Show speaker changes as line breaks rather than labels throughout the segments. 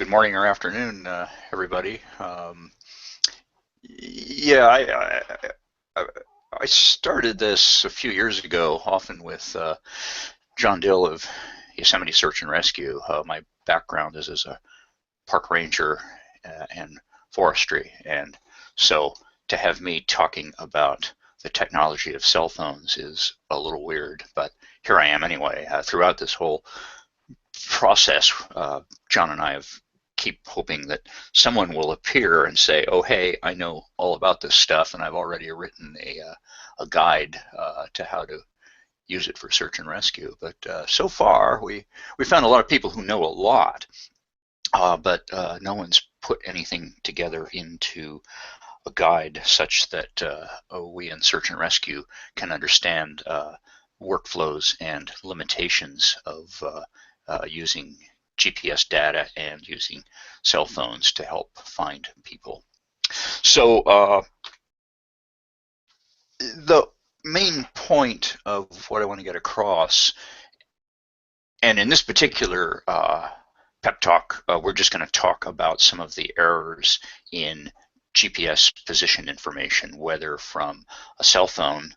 Good morning or afternoon, everybody. Yeah, I, I started this a few years ago, often with John Dill of Yosemite Search and Rescue. My background is as a park ranger and forestry, and so to have me talking about the technology of cell phones is a little weird, but here I am anyway. Throughout this whole process, John and I have keep hoping that someone will appear and say, "Oh, hey, I know all about this stuff, and I've already written a guide to how to use it for search and rescue." But so far, we found a lot of people who know a lot, but no one's put anything together into a guide such that we in search and rescue can understand workflows and limitations of using GPS data and using cell phones to help find people. So the main point of what I want to get across, and in this particular pep talk, we're just going to talk about some of the errors in GPS position information, whether from a cell phone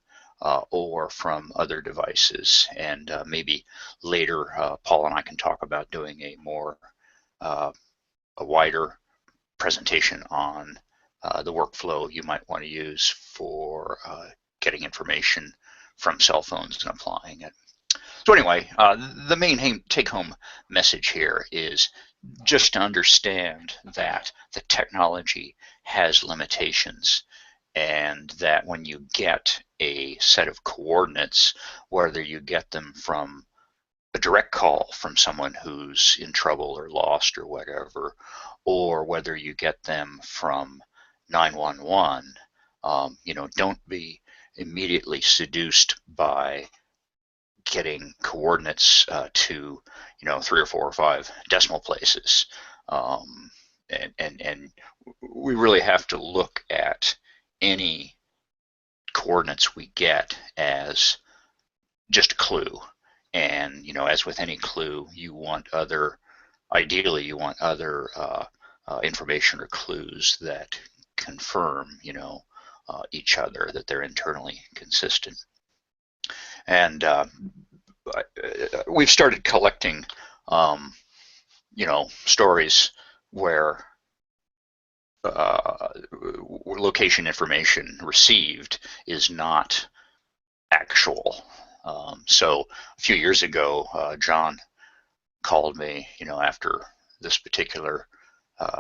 or from other devices. And maybe later, Paul and I can talk about doing a wider presentation on the workflow you might want to use for getting information from cell phones and applying it. So anyway, the main take-home message here is just to understand that the technology has limitations, and that when you get a set of coordinates, whether you get them from a direct call from someone who's in trouble or lost or whatever, or whether you get them from 911, don't be immediately seduced by getting coordinates to, 3 or 4 or 5 decimal places. And we really have to look at any coordinates we get as just a clue. And, as with any clue, ideally you want other information or clues that confirm, each other, that they're internally consistent. And we've started collecting, stories where location information received is not actual. So a few years ago, John called me, after this particular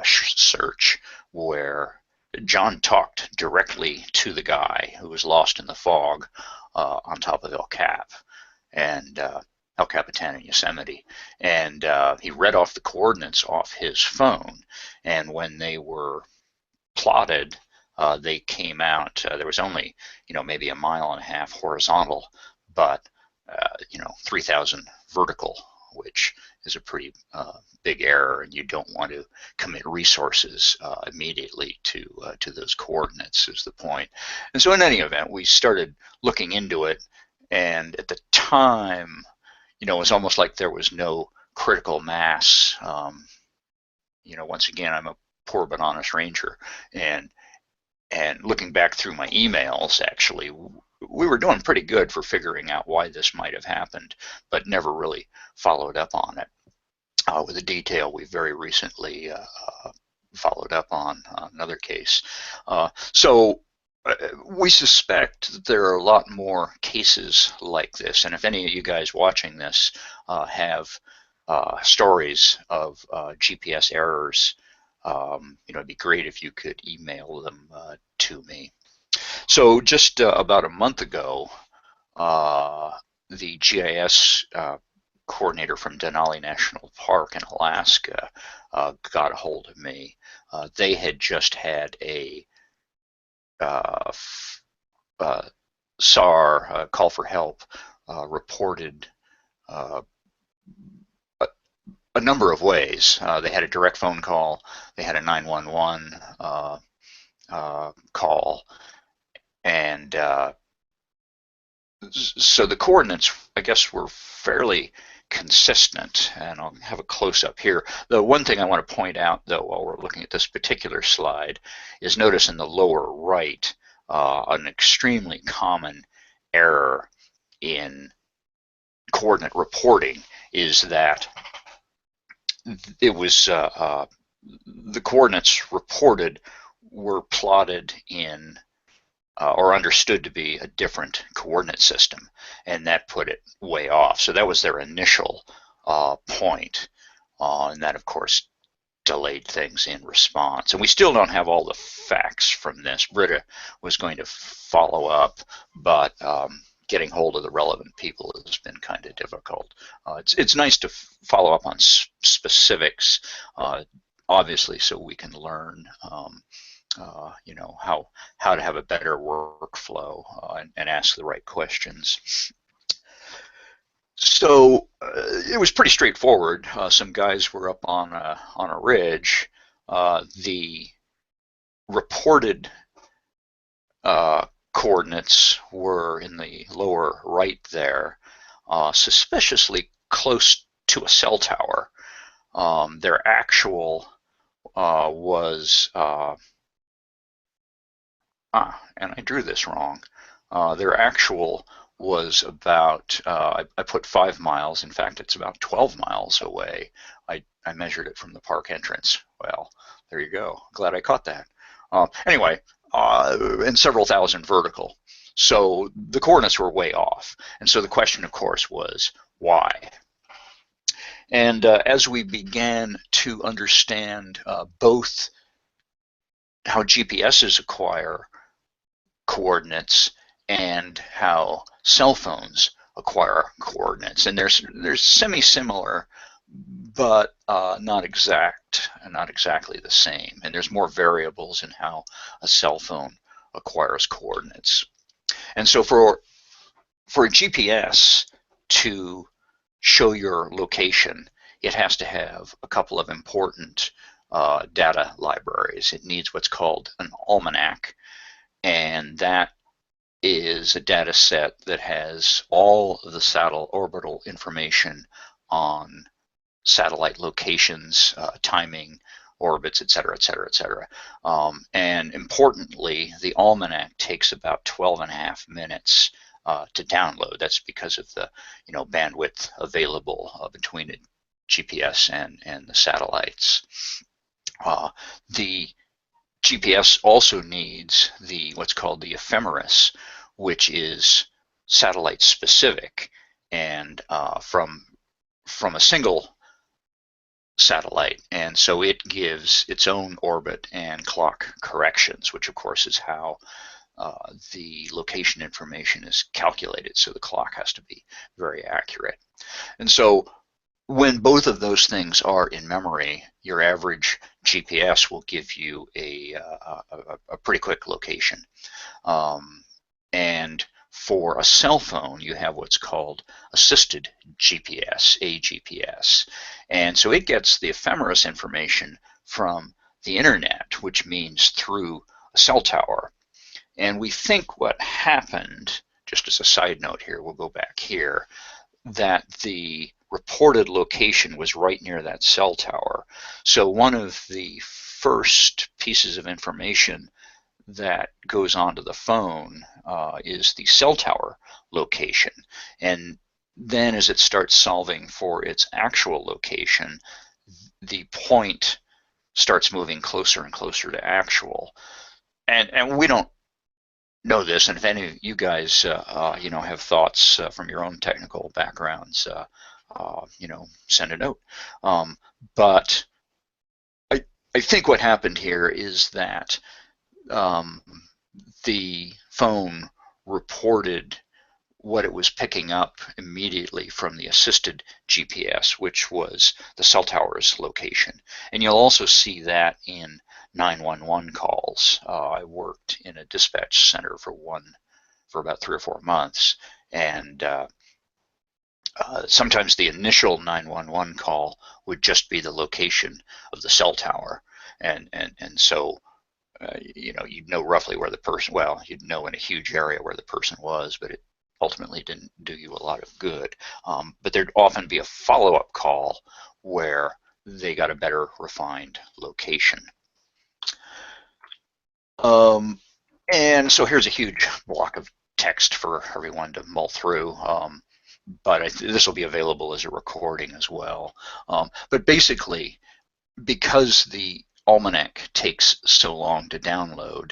search, where John talked directly to the guy who was lost in the fog on top of El Cap and El Capitan in Yosemite, and he read off the coordinates off his phone, and when they were plotted, they came out. There was only, maybe a mile and a half horizontal, but 3,000 vertical, which is a pretty big error, and you don't want to commit resources immediately to those coordinates, is the point. And so in any event, we started looking into it, and at the time, it was almost like there was no critical mass. Once again, I'm a poor but honest ranger, and looking back through my emails, actually, we were doing pretty good for figuring out why this might have happened, but never really followed up on it with the detail we very recently followed up on another case. So we suspect that there are a lot more cases like this, and if any of you guys watching this have stories of GPS errors, it'd be great if you could email them to me. So just about a month ago, the GIS coordinator from Denali National Park in Alaska got a hold of me. They had just had a SAR, call for help, reported a number of ways. They had a direct phone call, they had a 911 call, and so the coordinates, I guess, were fairly consistent, and I'll have a close-up here. The one thing I want to point out, though, while we're looking at this particular slide, is notice in the lower right an extremely common error in coordinate reporting is that it was the coordinates reported were plotted in or understood to be a different coordinate system, and that put it way off. So that was their initial point, and that of course delayed things in response. And we still don't have all the facts from this. Britta was going to follow up, but getting hold of the relevant people has been kind of difficult. It's nice to follow up on specifics, obviously, so we can learn you know, how to have a better workflow and ask the right questions. So it was pretty straightforward. Some guys were up on a ridge. The reported coordinates were in the lower right there, suspiciously close to a cell tower. Their actual was and I drew this wrong. Their actual was about, I put 5 miles. In fact, it's about 12 miles away. I measured it from the park entrance. Well, there you go. Glad I caught that. Anyway, and several thousand vertical. So the coordinates were way off. And so the question, of course, was why? And as we began to understand both how GPSs acquire coordinates and how cell phones acquire coordinates, and they're semi-similar, but not exactly the same. And there's more variables in how a cell phone acquires coordinates. And so for a GPS to show your location, it has to have a couple of important data libraries. It needs what's called an almanac, and that is a data set that has all of the satellite orbital information on satellite locations, timing, orbits, et cetera, et cetera, et cetera. And importantly, the almanac takes about 12.5 minutes to download. That's because of the bandwidth available between the GPS and the satellites. The GPS also needs what's called the ephemeris, which is satellite specific, and from a single satellite, and so it gives its own orbit and clock corrections, which of course is how the location information is calculated. So the clock has to be very accurate. And so when both of those things are in memory, your average GPS will give you a pretty quick location. And for a cell phone, you have what's called assisted GPS, AGPS. And so it gets the ephemeris information from the internet, which means through a cell tower. And we think what happened, just as a side note here, we'll go back here, that the reported location was right near that cell tower. So one of the first pieces of information that goes onto the phone is the cell tower location. And then as it starts solving for its actual location, the point starts moving closer and closer to actual. And we don't know this, and if any of you guys have thoughts from your own technical backgrounds, send a note. But I think what happened here is that the phone reported what it was picking up immediately from the assisted GPS, which was the cell tower's location. And you'll also see that in 911 calls. I worked in a dispatch center for about 3 or 4 months, and sometimes the initial 911 call would just be the location of the cell tower, and so you'd know roughly where the person, well, you'd know in a huge area where the person was, but it ultimately didn't do you a lot of good. But there'd often be a follow-up call where they got a better refined location. And so here's a huge block of text for everyone to mull through. But this will be available as a recording as well. But basically, because the almanac takes so long to download,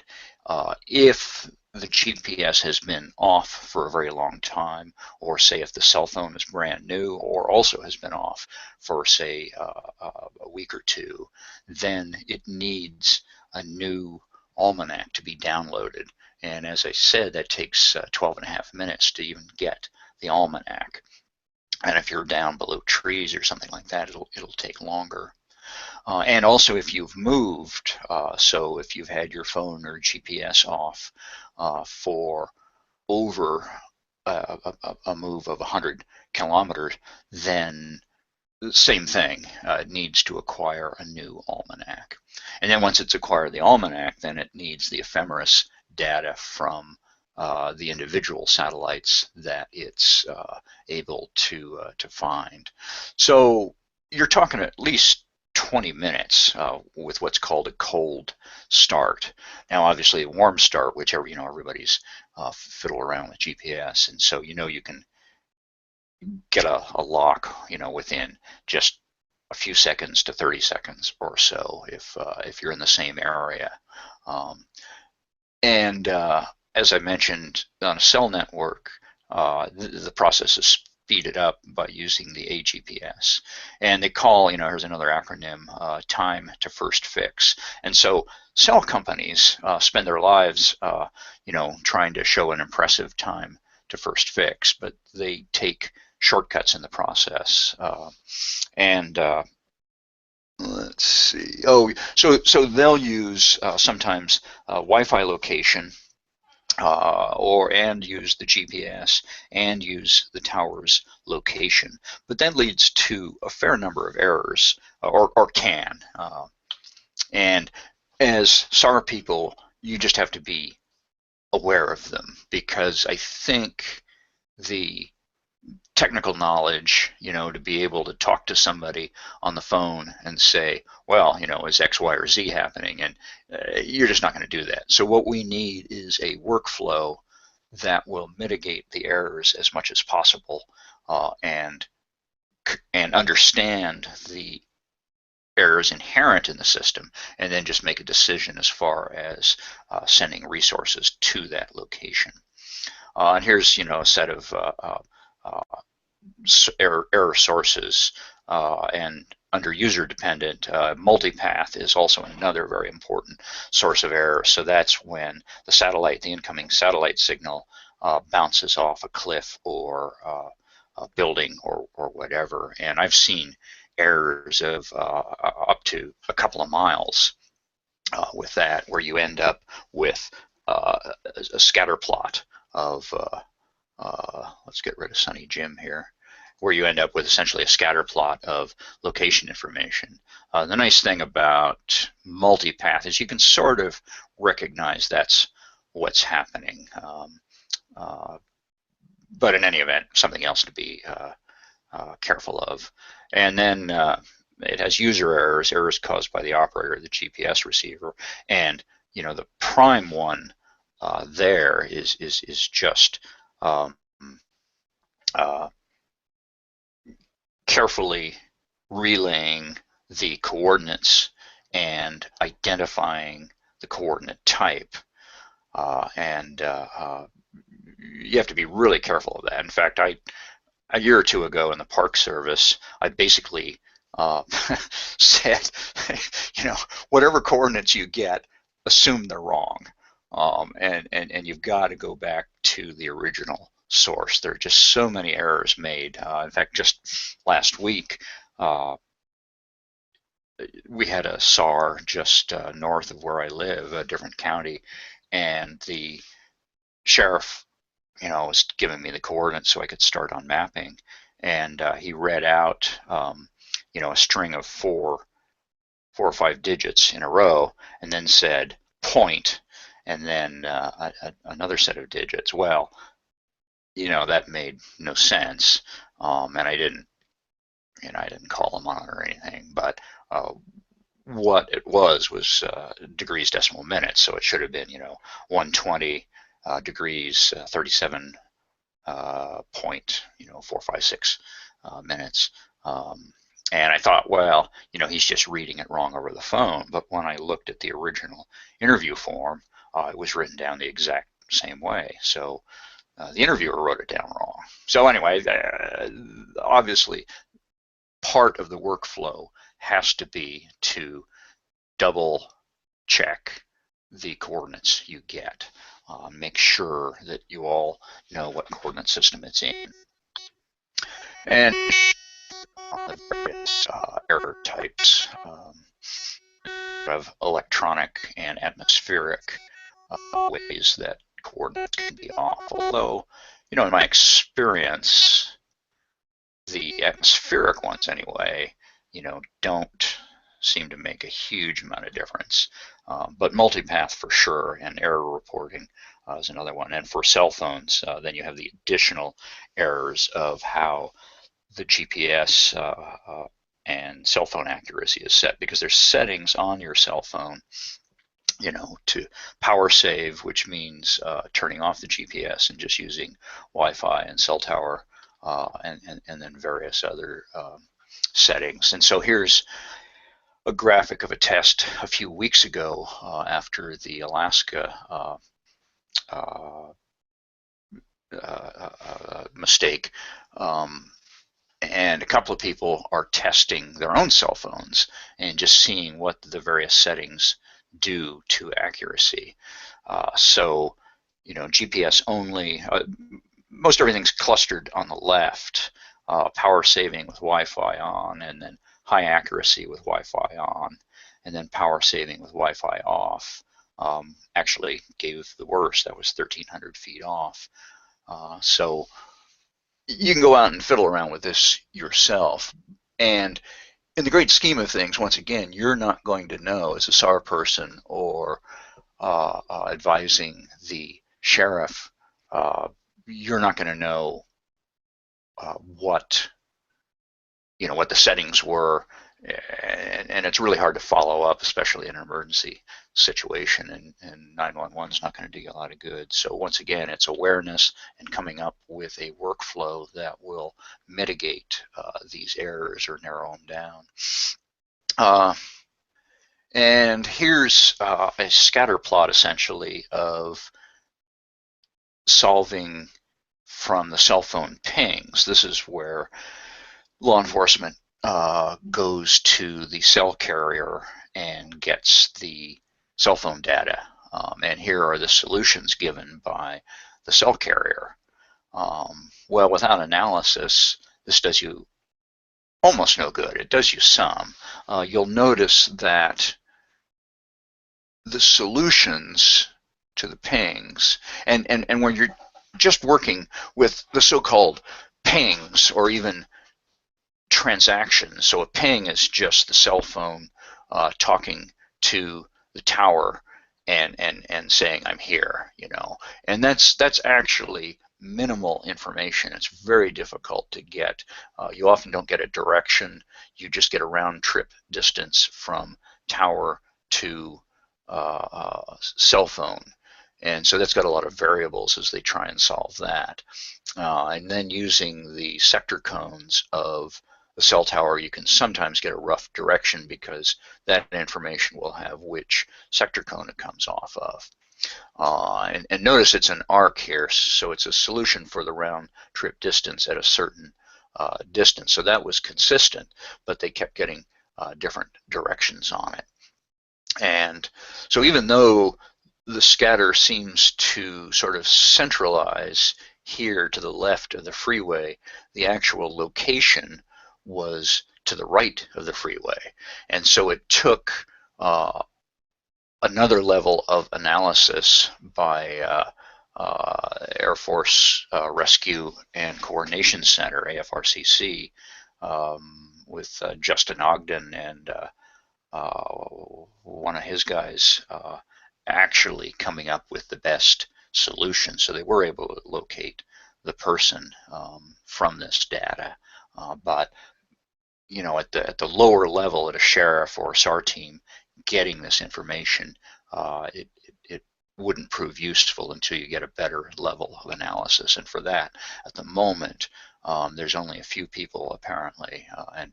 if the GPS has been off for a very long time, or say if the cell phone is brand new or also has been off for say a week or two, then it needs a new almanac to be downloaded. And as I said, that takes 12 and a half minutes to even get the almanac. And if you're down below trees or something like that, it'll take longer. And also if you've moved, so if you've had your phone or GPS off for over a move of 100 kilometers, then same thing, it needs to acquire a new almanac. And then once it's acquired the almanac, then it needs the ephemeris data from the individual satellites that it's able to find. So you're talking at least 20 minutes with what's called a cold start. Now, obviously, a warm start, whichever, everybody's fiddle around with GPS, and so you can get a lock, within just a few seconds to 30 seconds or so if you're in the same area. And as I mentioned, on a cell network, the process is speeded up by using the AGPS. And they call, here's another acronym, time to first fix. And so cell companies spend their lives, trying to show an impressive time to first fix, but they take shortcuts in the process. Let's see. Oh, so they'll use sometimes Wi-Fi location, and use the GPS and use the tower's location, but that leads to a fair number of errors, or can. And as SAR people, you just have to be aware of them, because I think the technical knowledge, to be able to talk to somebody on the phone and say, well, is X, Y, or Z happening? And you're just not going to do that. So what we need is a workflow that will mitigate the errors as much as possible, and understand the errors inherent in the system, and then just make a decision as far as sending resources to that location. And here's, a set of error sources, and under user dependent, multipath is also another very important source of error. So that's when the incoming satellite signal bounces off a cliff or a building or whatever. And I've seen errors of up to a couple of miles with that, where you end up with a scatter plot of let's get rid of Sunny Jim here, where you end up with essentially a scatter plot of location information. The nice thing about multipath is you can sort of recognize that's what's happening. But in any event, something else to be careful of. And then it has user errors caused by the operator, the GPS receiver, and the prime one there is just carefully relaying the coordinates and identifying the coordinate type, and you have to be really careful of that. In fact, a year or two ago in the Park Service, I basically said, whatever coordinates you get, assume they're wrong, and you've got to go back to the original source. There are just so many errors made. In fact, just last week, we had a SAR just north of where I live, a different county, and the sheriff, was giving me the coordinates so I could start on mapping, and he read out, a string of four or five digits in a row, and then said point, and then another set of digits. Well, that made no sense. And I didn't call them on it or anything, but what it was degrees decimal minutes, so it should have been 120 degrees 37 point 456 minutes. And I thought, well, he's just reading it wrong over the phone. But when I looked at the original interview form, it was written down the exact same way. So the interviewer wrote it down wrong. So anyway, obviously, part of the workflow has to be to double check the coordinates you get. Make sure that you all know what coordinate system it's in. And the various error types of electronic and atmospheric ways that coordinates can be off. Although, in my experience, the atmospheric ones anyway, don't seem to make a huge amount of difference. But multipath for sure, and error reporting is another one. And for cell phones, then you have the additional errors of how the GPS and cell phone accuracy is set, because there's settings on your cell phone, to power save, which means turning off the GPS and just using Wi-Fi and cell tower, and then various other settings. And so here's a graphic of a test a few weeks ago after the Alaska mistake. And a couple of people are testing their own cell phones and just seeing what the various settings do to accuracy. So, GPS only, most everything's clustered on the left, power saving with Wi-Fi on, and then high accuracy with Wi-Fi on, and then power saving with Wi-Fi off. Actually gave the worst, that was 1,300 feet off. So you can go out and fiddle around with this yourself. And in the great scheme of things, once again, you're not going to know as a SAR person or advising the sheriff, you're not going to know what the settings were, and it's really hard to follow up, especially in an emergency situation, and 911 is not going to do you a lot of good. So once again, it's awareness and coming up with a workflow that will mitigate these errors or narrow them down. And here's a scatter plot, essentially, of solving from the cell phone pings. This is where law enforcement goes to the cell carrier and gets the cell phone data. And here are the solutions given by the cell carrier. Well, without analysis, this does you almost no good. It does you some. You'll notice that the solutions to the pings, and when you're just working with the so-called pings or even transactions. So a ping is just the cell phone talking to the tower and saying I'm here, and that's actually minimal information. It's very difficult to get. You often don't get a direction. You just get a round trip distance from tower to cell phone. And so that's got a lot of variables as they try and solve that. And then using the sector cones of the cell tower, you can sometimes get a rough direction because that information will have which sector cone it comes off of. And notice it's an arc here, so it's a solution for the round trip distance at a certain distance. So that was consistent, but they kept getting different directions on it. And so even though the scatter seems to sort of centralize here to the left of the freeway, the actual location was to the right of the freeway. And so it took another level of analysis by Air Force Rescue and Coordination Center, AFRCC, with Justin Ogden and one of his guys actually coming up with the best solution. So they were able to locate the person from this data. But at the lower level, at a sheriff or a SAR team, getting this information, it wouldn't prove useful until you get a better level of analysis. And for that, at the moment, there's only a few people apparently, and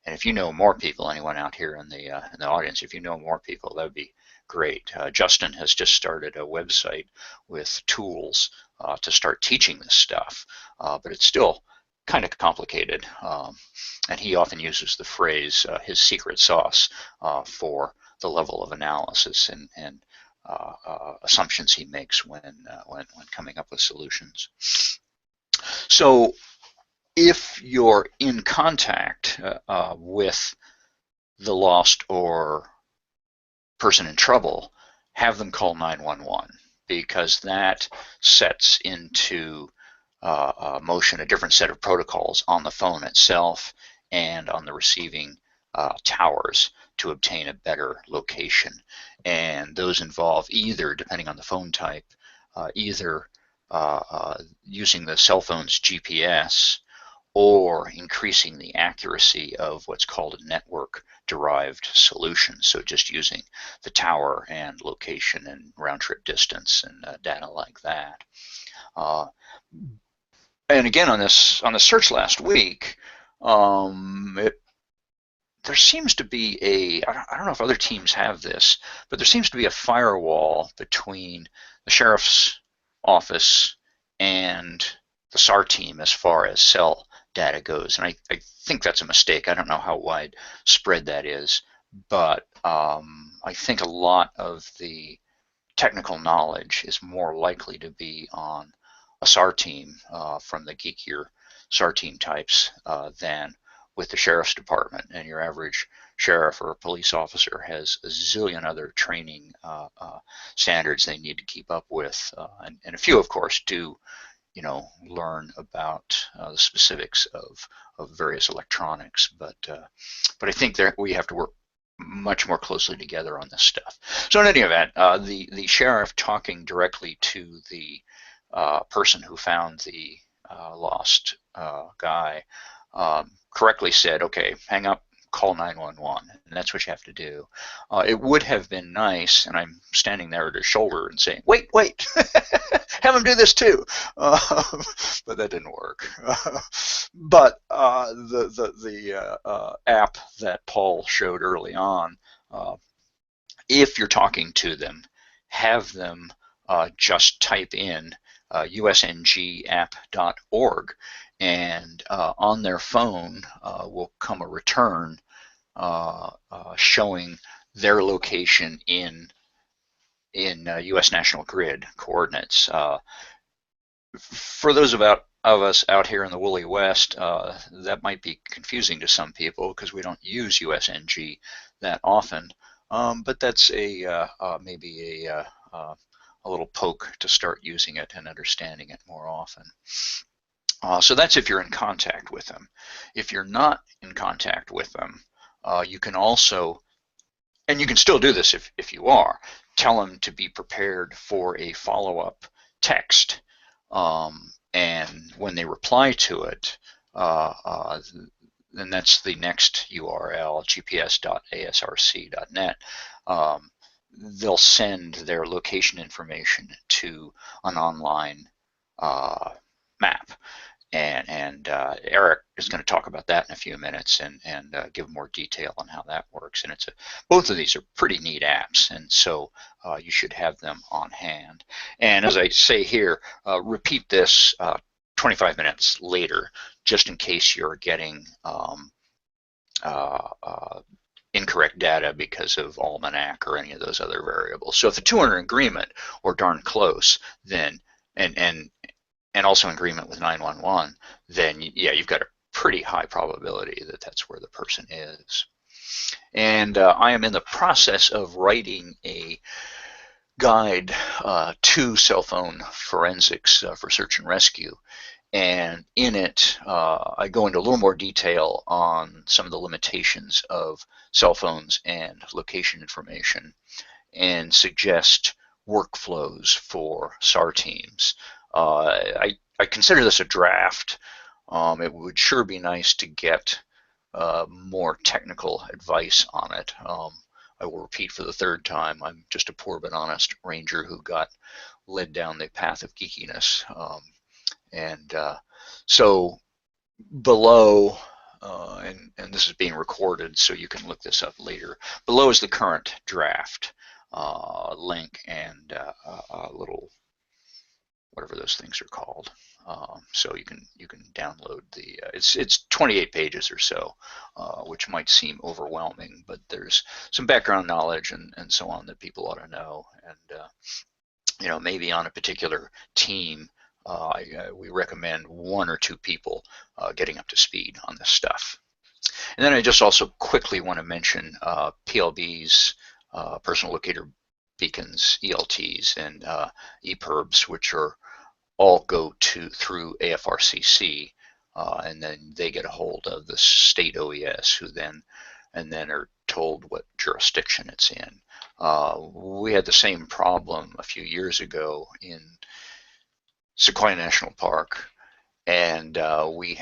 if you know more people, anyone out here in the audience, if you know more people, that would be great. Justin has just started a website with tools to start teaching this stuff, but it's still kind of complicated, and he often uses the phrase his secret sauce for the level of analysis and assumptions he makes when coming up with solutions. So if you're in contact with the lost or person in trouble, have them call 911, because that sets into motion a different set of protocols on the phone itself and on the receiving towers to obtain a better location. And those involve either, depending on the phone type, either using the cell phone's GPS or increasing the accuracy of what's called a network-derived solution. So just using the tower and location and round-trip distance and data like that. And again, on the search last week, there seems to be I don't know if other teams have this, but there seems to be a firewall between the sheriff's office and the SAR team as far as cell data goes. And I think that's a mistake. I don't know how widespread that is, but I think a lot of the technical knowledge is more likely to be on a SAR team from the geekier SAR team types than with the sheriff's department. And your average sheriff or police officer has a zillion other training standards they need to keep up with, and a few, of course, do learn about the specifics of various electronics. But I think that we have to work much more closely together on this stuff. So in any event, the sheriff talking directly to the person who found the lost guy correctly said, okay, hang up, call 911, and that's what you have to do. It would have been nice, and I'm standing there at his shoulder and saying, wait, have him do this too, but that didn't work. But the app that Paul showed early on, if you're talking to them, have them just type in usngapp.org, and on their phone will come a return showing their location in U.S. National Grid coordinates. For those of us out here in the woolly West, that might be confusing to some people because we don't use USNG that often, but that's maybe a little poke to start using it and understanding it more often. So that's if you're in contact with them. If you're not in contact with them, you can also, and you can still do this if you are, tell them to be prepared for a follow-up text. And when they reply to it, then that's the next URL, gps.asrc.net. They'll send their location information to an online map. And Eric is going to talk about that in a few minutes and give more detail on how that works. And both of these are pretty neat apps, and so you should have them on hand. And as I say here, repeat this 25 minutes later, just in case you're getting incorrect data because of almanac or any of those other variables. So if the two are in agreement or darn close, then and also in agreement with 911, then yeah, you've got a pretty high probability that that's where the person is. And I am in the process of writing a guide to cell phone forensics for search and rescue. And in it, I go into a little more detail on some of the limitations of cell phones and location information, and suggest workflows for SAR teams. I consider this a draft. It would sure be nice to get more technical advice on it. I will repeat for the third time, I'm just a poor but honest ranger who got led down the path of geekiness. And so below, and this is being recorded, so you can look this up later. Below is the current draft link and a little whatever those things are called. So you can download the. It's 28 pages or so, which might seem overwhelming, but there's some background knowledge and so on that people ought to know, and maybe on a particular team. We recommend one or two people getting up to speed on this stuff. And then I just also quickly want to mention PLBs, personal locator beacons, ELTs, and EPIRBs, which are all go through AFRCC, and then they get a hold of the state OES, who then are told what jurisdiction it's in. We had the same problem a few years ago in Sequoia National Park, and we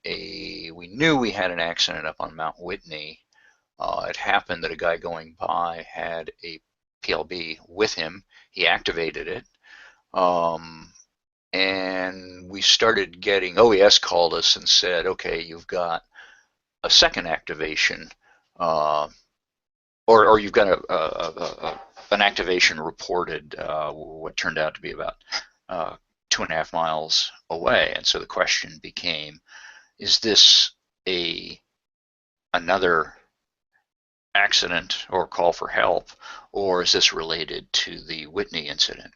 knew we had an accident up on Mount Whitney. It happened that a guy going by had a PLB with him. He activated it. And we started getting, OES called us and said, okay, you've got a second activation, or you've got an activation reported, what turned out to be about 2.5 miles away. And so the question became, is this another accident or call for help, or is this related to the Whitney incident?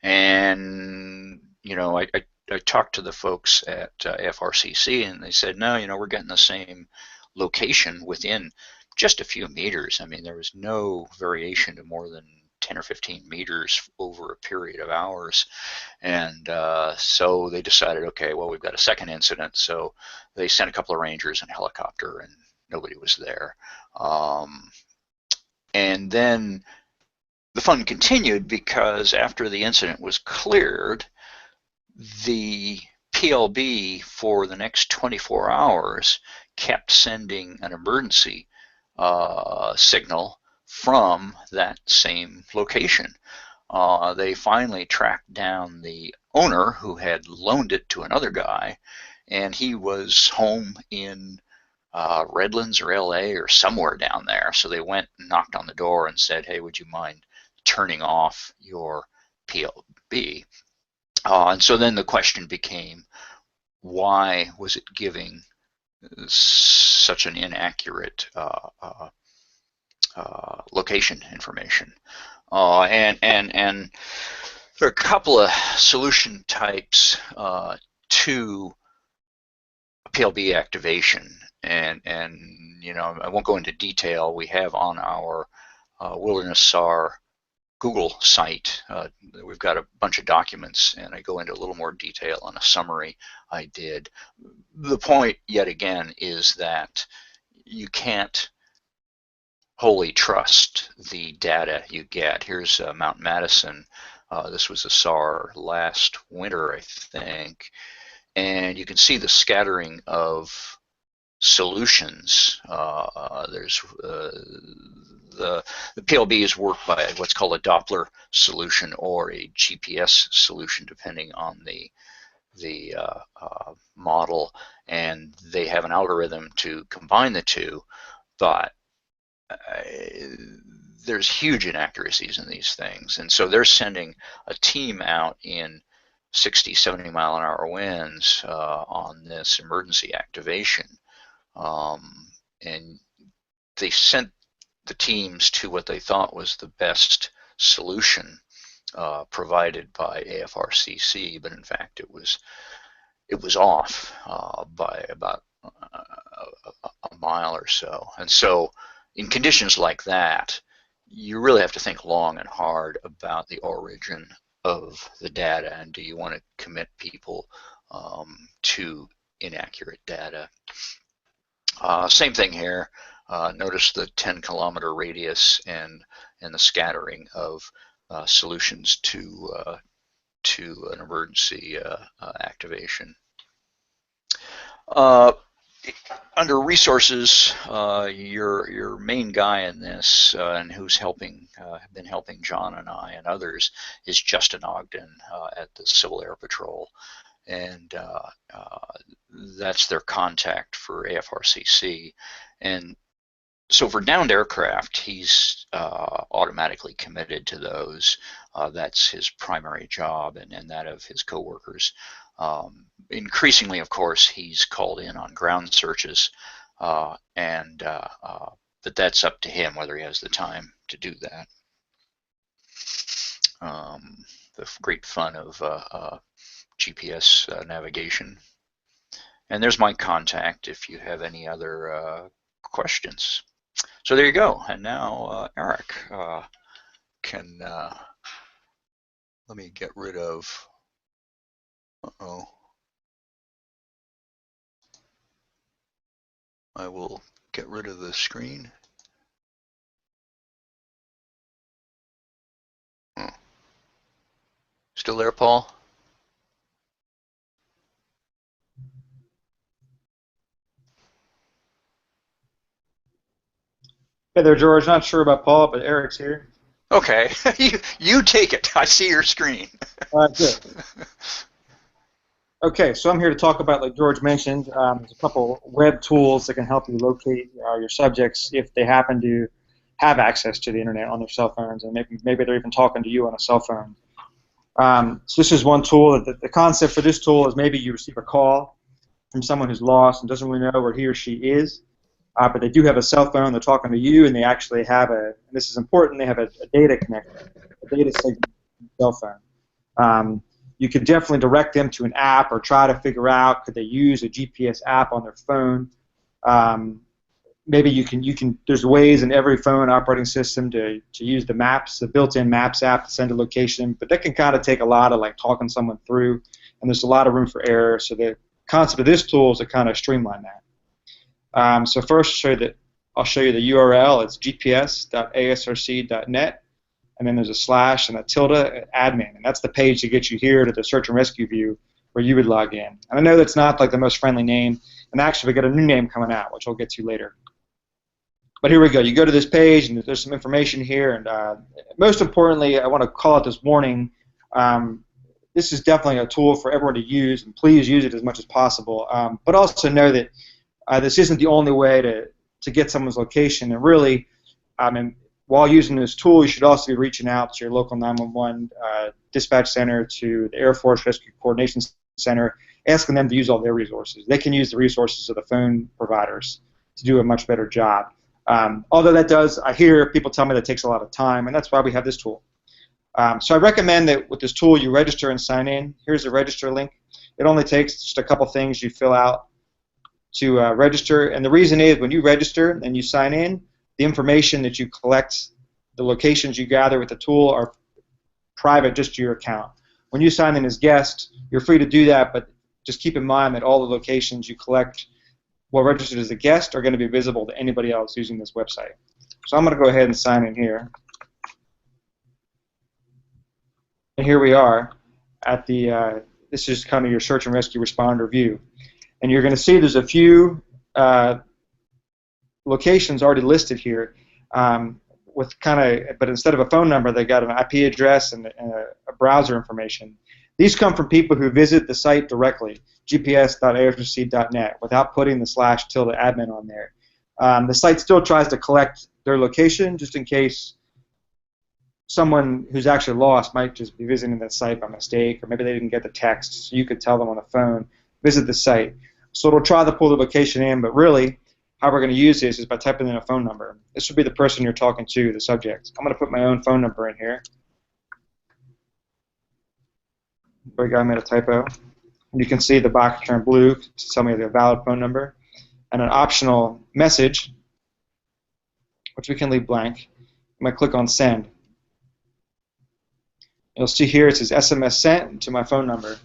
And I talked to the folks at FRCC, and they said, no, we're getting the same location within just a few meters. I mean, there was no variation to more than 10 or 15 meters over a period of hours. And so they decided, okay, well, we've got a second incident. So they sent a couple of rangers and a helicopter, and nobody was there. And then the fun continued, because after the incident was cleared, the PLB for the next 24 hours kept sending an emergency signal from that same location. They finally tracked down the owner who had loaned it to another guy, and he was home in Redlands or LA or somewhere down there. So they went and knocked on the door and said, hey, would you mind turning off your PLB? And so then the question became, why was it giving such an inaccurate location information? And there are a couple of solution types to PLB activation, and I won't go into detail. We have on our Wilderness SAR Google site, we've got a bunch of documents, and I go into a little more detail on a summary I did. The point, yet again, is that you can't wholly trust the data you get. Here's Mount Madison. This was a SAR last winter, I think, and you can see the scattering of solutions. There's the PLBs work by what's called a Doppler solution or a GPS solution, depending on the model, and they have an algorithm to combine the two, but there's huge inaccuracies in these things, and so they're sending a team out in 60, 70 mile an hour winds on this emergency activation, and they sent the teams to what they thought was the best solution provided by AFRCC, but in fact it was off by about a mile or so. And so in conditions like that, you really have to think long and hard about the origin of the data, and do you want to commit people to inaccurate data. Same thing here. Notice the 10-kilometer radius and the scattering of solutions to to an emergency activation. Under resources, your main guy in this, and who's been helping John and I and others, is Justin Ogden at the Civil Air Patrol, and that's their contact for AFRCC. And so for downed aircraft, he's automatically committed to those. That's his primary job, and that of his coworkers. Increasingly, of course, he's called in on ground searches, but that's up to him whether he has the time to do that. The great fun of GPS navigation. And there's my contact if you have any other questions. So there you go. And now Eric can, let me get rid of, I will get rid of the screen. Still there, Paul?
Hey there, George. Not sure about Paul, but Eric's here.
Okay, you take it. I see your screen.
Good. Okay, so I'm here to talk about, like George mentioned, there's a couple web tools that can help you locate your subjects if they happen to have access to the internet on their cell phones, and maybe they're even talking to you on a cell phone. So this is one tool. The concept for this tool is maybe you receive a call from someone who's lost and doesn't really know where he or she is, but they do have a cell phone, they're talking to you, and they actually have and this is important, they have a data connection, a data signal on the cell phone. You could definitely direct them to an app or try to figure out could they use a GPS app on their phone. Maybe you can. There's ways in every phone operating system to use the maps, the built-in Maps app to send a location, but that can kind of take a lot of like talking someone through, and there's a lot of room for error. So the concept of this tool is to kind of streamline that. So first, I'll show you the URL. It's gps.asrc.net. And then there's a slash and a tilde admin, and that's the page that gets you here to the search and rescue view where you would log in. And I know that's not like the most friendly name, and actually we got a new name coming out, which I'll get to later. But here we go. You go to this page, and there's some information here, and most importantly, I want to call out this warning. This is definitely a tool for everyone to use, and please use it as much as possible. But also know that this isn't the only way to get someone's location, and really, while using this tool, you should also be reaching out to your local 911 dispatch center, to the Air Force Rescue Coordination Center, asking them to use all their resources. They can use the resources of the phone providers to do a much better job. Although I hear people tell me that takes a lot of time, and that's why we have this tool. So I recommend that with this tool you register and sign in. Here's the register link. It only takes just a couple things you fill out to register, and the reason is when you register and you sign in, the information that you collect, the locations you gather with the tool are private just to your account. When you sign in as guest, you're free to do that, but just keep in mind that all the locations you collect while registered as a guest are going to be visible to anybody else using this website. So I'm going to go ahead and sign in here. And here we are at the, this is kind of your search and rescue responder view. And you're going to see there's a few locations already listed here with but instead of a phone number, they got an IP address and a browser information. These come from people who visit the site directly, gps.asrc.net, without putting the slash tilde admin on there. The site still tries to collect their location just in case someone who's actually lost might just be visiting the site by mistake, or maybe they didn't get the text, so you could tell them on the phone, visit the site. So it'll try to pull the location in, but really, how we're going to use this is by typing in a phone number. This would be the person you're talking to, the subject. I'm going to put my own phone number in here. I made a typo. And you can see the box turn blue to tell me the valid phone number, and an optional message, which we can leave blank. I'm going to click on send. You'll see here it says SMS sent to my phone number.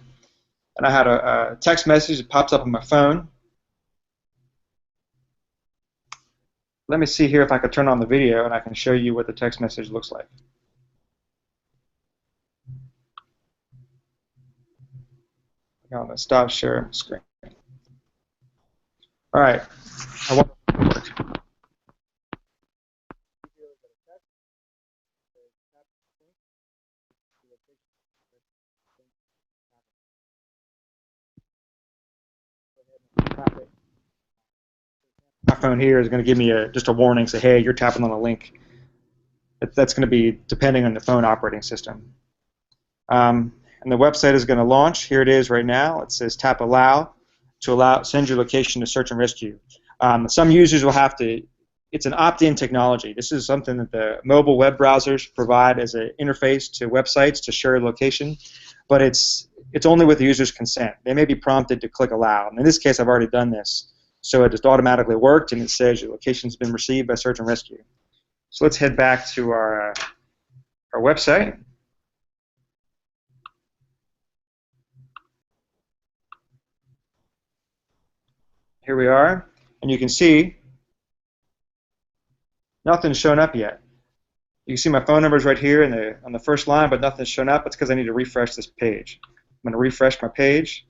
And I had a text message that pops up on my phone. Let me see here if I could turn on the video and I can show you what the text message looks like. I'm going to stop share screen. All right. I want it to work. My phone here is going to give me just a warning, say, hey, you're tapping on a link. That's going to be depending on the phone operating system. And the website is going to launch. Here it is right now. It says tap allow to send your location to search and rescue. Some users will have to. It's an opt-in technology. This is something that the mobile web browsers provide as an interface to websites to share location, but it's only with the user's consent. They may be prompted to click allow. And in this case, I've already done this, so it just automatically worked, and it says your location's been received by search and rescue. So let's head back to our website. Here we are, and you can see nothing's shown up yet. You can see my phone number is right here on the first line, but nothing's shown up. It's because I need to refresh this page. I'm going to refresh my page.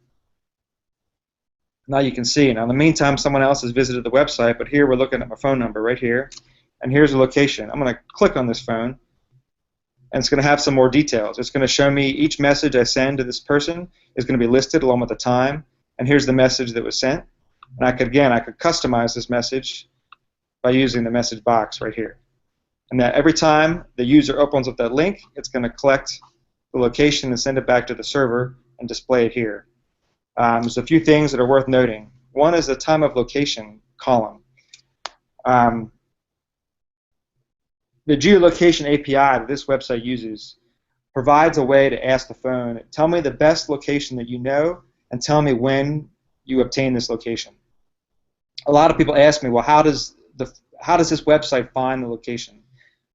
Now you can see. Now in the meantime, someone else has visited the website, but here we're looking at my phone number right here, and here's the location. I'm going to click on this phone, and it's going to have some more details. It's going to show me each message I send to this person is going to be listed along with the time, and here's the message that was sent. And I could customize this message by using the message box right here. And that every time the user opens up that link, it's going to collect the location and send it back to the server and display it here. There's a few things that are worth noting. One is the time of location column. The geolocation API that this website uses provides a way to ask the phone, tell me the best location that you know and tell me when you obtain this location. A lot of people ask me, well, how does this website find the location?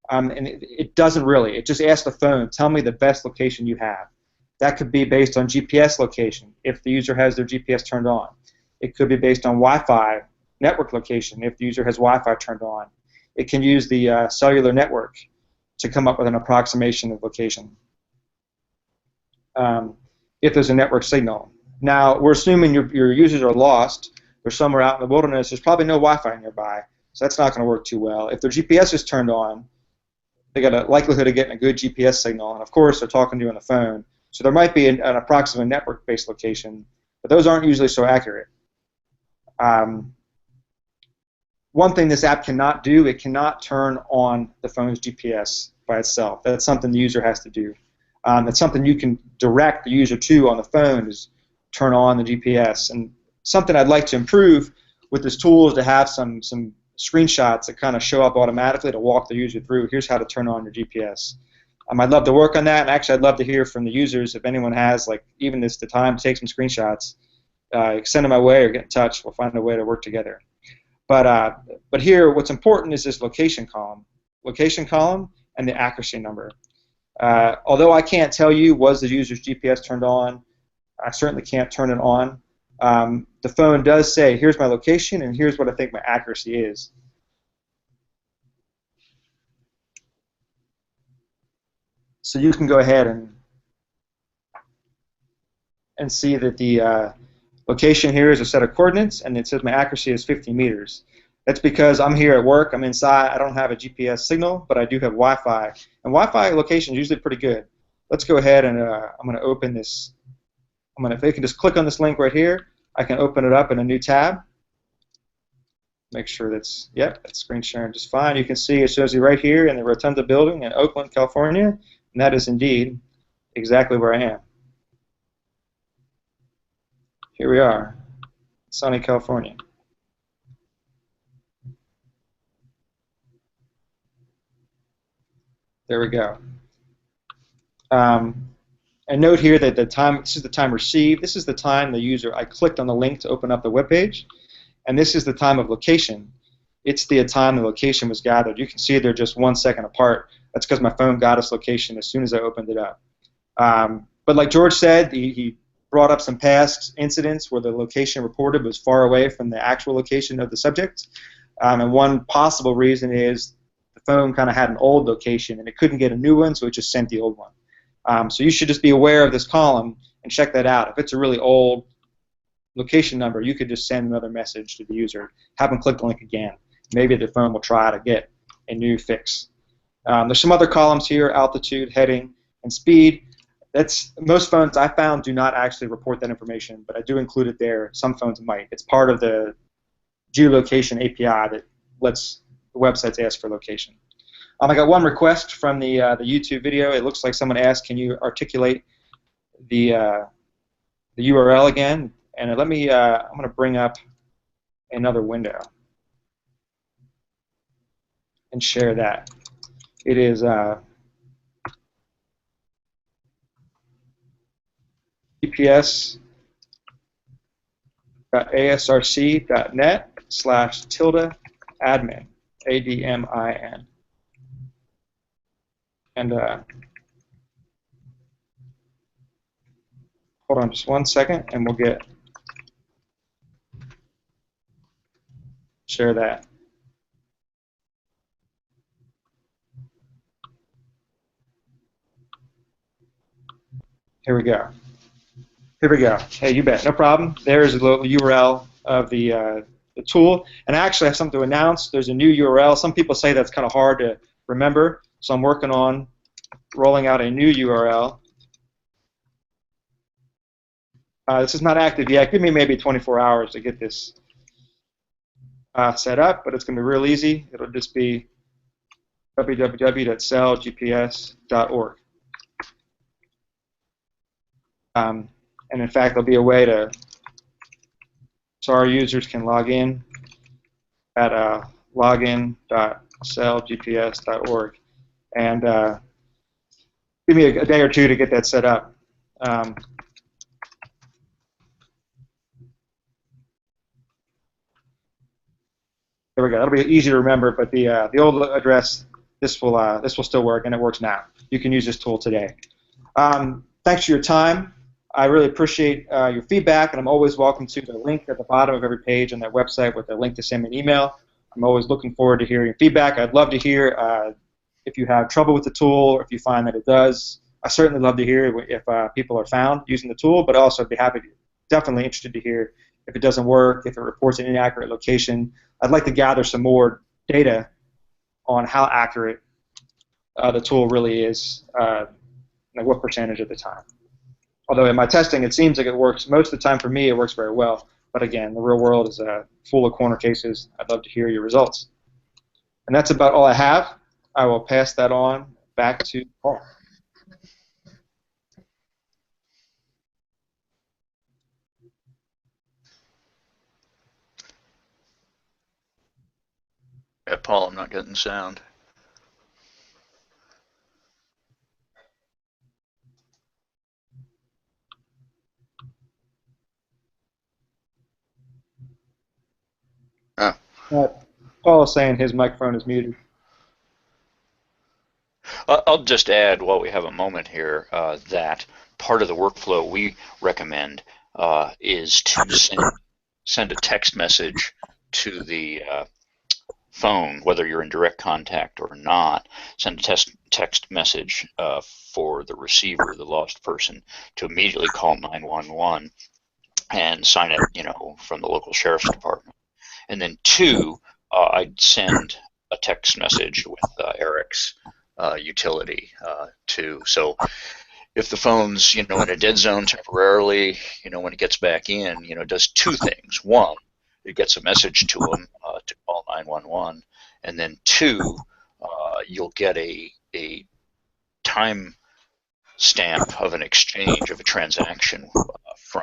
And it doesn't really. It just asks the phone, tell me the best location you have. That could be based on GPS location, if the user has their GPS turned on. It could be based on Wi-Fi network location, if the user has Wi-Fi turned on. It can use the cellular network to come up with an approximation of location if there's a network signal. Now, we're assuming your users are lost. They're somewhere out in the wilderness. There's probably no Wi-Fi nearby, so that's not going to work too well. If their GPS is turned on, they got a likelihood of getting a good GPS signal, and of course they're talking to you on the phone. So there might be an approximate network-based location, but those aren't usually so accurate. One thing this app cannot do, it cannot turn on the phone's GPS by itself. That's something the user has to do. That's something you can direct the user to on the phone, is turn on the GPS. And something I'd like to improve with this tool is to have some screenshots that kind of show up automatically to walk the user through. Here's how to turn on your GPS. I'd love to work on that, and actually I'd love to hear from the users if anyone has, like, even the time to take some screenshots. Send them my way or get in touch. We'll find a way to work together. But here, what's important is this location column and the accuracy number. Although I can't tell you was the user's GPS turned on, I certainly can't turn it on. The phone does say, here's my location and here's what I think my accuracy is. So you can go ahead and see that the location here is a set of coordinates, and it says my accuracy is 50 meters. That's because I'm here at work, I'm inside, I don't have a GPS signal, but I do have Wi-Fi. And Wi-Fi location is usually pretty good. Let's go ahead and I'm going to open this. If I can just click on this link right here, I can open it up in a new tab. Make sure that's screen sharing just fine. You can see it shows you right here in the Rotunda building in Oakland, California, and that is indeed exactly where I am. Here we are, sunny California. There we go. And note here that this is the time received. This is the time the user, I clicked on the link to open up the web page, and this is the time of location. It's the time the location was gathered. You can see they're just 1 second apart. That's because my phone got its location as soon as I opened it up. But like George said, he brought up some past incidents where the location reported was far away from the actual location of the subject. And one possible reason is the phone kind of had an old location and it couldn't get a new one, so it just sent the old one. So you should just be aware of this column and check that out. If it's a really old location number, you could just send another message to the user, have them click the link again. Maybe the phone will try to get a new fix. There's some other columns here: altitude, heading, and speed. Most phones I found do not actually report that information, but I do include it there. Some phones might. It's part of the geolocation API that lets the websites ask for location. I got one request from the YouTube video. It looks like someone asked, "Can you articulate the URL again?" And I'm going to bring up another window and share that. It is gps.asrc.net/tilde-admin, ADMIN. And hold on just 1 second, and we'll share that. Here we go. Here we go. Hey, you bet. No problem. There's the URL of the tool. And I actually have something to announce. There's a new URL. Some people say that's kind of hard to remember, so I'm working on rolling out a new URL. This is not active yet. Give me maybe 24 hours to get this set up, but it's going to be real easy. It'll just be www.sellgps.org. And in fact, there'll be a way so our users can log in at login.sellgps.org. And give me a day or two to get that set up. There we go. That'll be easy to remember. But the old address, this will still work, and it works now. You can use this tool today. Thanks for your time. I really appreciate your feedback, and I'm always welcome to the link at the bottom of every page on that website with a link to send me an email. I'm always looking forward to hearing feedback. I'd love to hear if you have trouble with the tool, or if you find that it does. I certainly love to hear if people are found using the tool, but also I'd be definitely interested to hear if it doesn't work, if it reports an inaccurate location. I'd like to gather some more data on how accurate the tool really is, like what percentage of the time. Although in my testing, it seems like it works. Most of the time for me, it works very well. But again, the real world is full of corner cases. I'd love to hear your results. And that's about all I have. I will pass that on back to Paul.
Yeah, Paul, I'm not getting sound.
Paul is saying his microphone is muted.
I'll just add, while we have a moment here, that part of the workflow we recommend is to send a text message to the phone, whether you're in direct contact or not. Send a text message for the receiver, the lost person, to immediately call 911 and sign it, from the local sheriff's department. And then two, I'd send a text message with Eric's utility too. So if the phone's in a dead zone temporarily, when it gets back in, it does two things. One, it gets a message to them to call 911, and then two, you'll get a time stamp of an exchange of a transaction from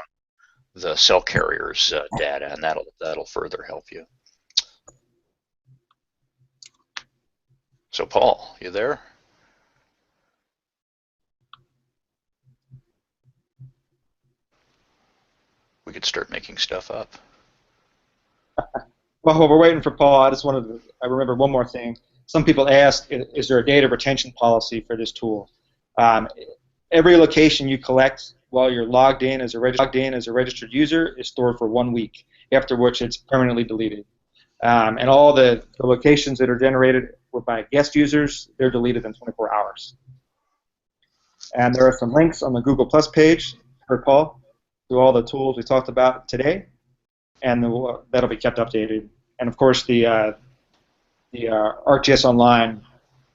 the cell carrier's data, and that'll further help you. So Paul, you there? We could start making stuff up.
Well, while we're waiting for Paul, I remember one more thing. Some people ask, is there a data retention policy for this tool? Every location you collect while you're logged in as a registered user is stored for 1 week, after which it's permanently deleted. And all the locations that are generated by guest users, they're deleted in 24 hours. And there are some links on the Google Plus page for Paul through all the tools we talked about today, and that'll be kept updated. And of course, the ArcGIS Online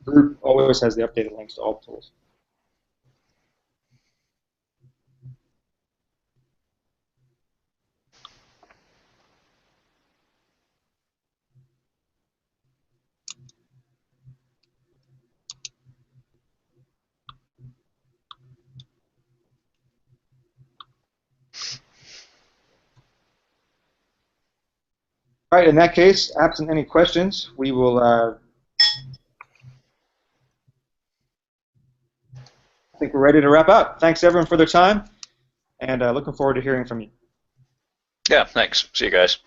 group always has the updated links to all the tools. All right, in that case, absent any questions, we will, I think we're ready to wrap up. Thanks, everyone, for their time, and looking forward to hearing from you.
Yeah, thanks. See you guys.